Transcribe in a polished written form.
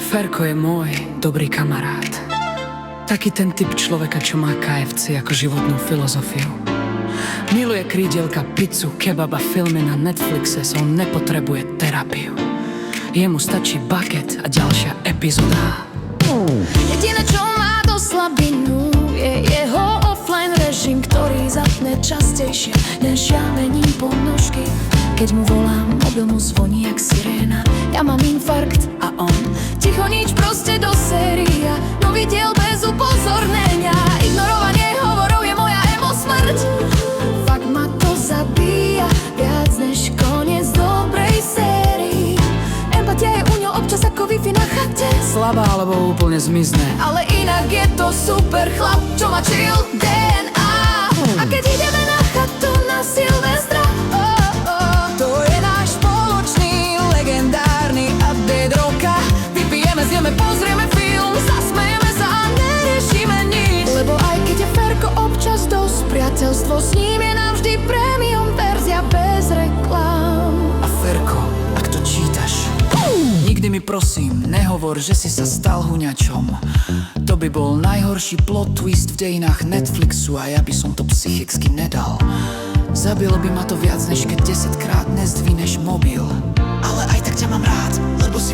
Ferko je môj dobrý kamarát. Taký ten typ človeka, čo má KFC ako životnú filozofiu. Miluje krídelka, pizzu, kebaba, filmy na Netflixe, on nepotrebuje terapiu. Jemu stačí bucket a ďalšia epizóda. Jediné, čo má do slabinu, je jeho offline režim, ktorý zapne častejšie než ja mením ponožky. Keď mu volám, mobil mu zvoní jak siréna. Ja mám infarkt a on ticho nič, proste do séria. Nový diel bez upozornenia. Ignorovanie hovorov je moja emo smrť. Fakt ma to zabíja viac než koniec dobrej sérii. Empatia je u ňo občas ako Wi-Fi na chate. Slabá alebo úplne zmizne. Ale inak je to super chlap, čo má chill DNA. A keď ideme na chatu na Silvestra, to je náš spoločný legendárny update roka. Vypijeme, zjeme, pozrieme film, zasmejeme sa a neriešime nič. Lebo aj keď je Ferko občas dosť, priateľstvo s ním je navždy premium verzia bez reklám. A Ferko, ak to čítaš, nikdy mi prosím nehovor, že si sa stal huňačom. To by bol najhorší plot twist v dejinách Netflixu a ja by som to psychicky nedal. Zabilo by ma to viac, než keď 10-krát nezdvineš mobil. Ale aj tak ťa mám rád, lebo si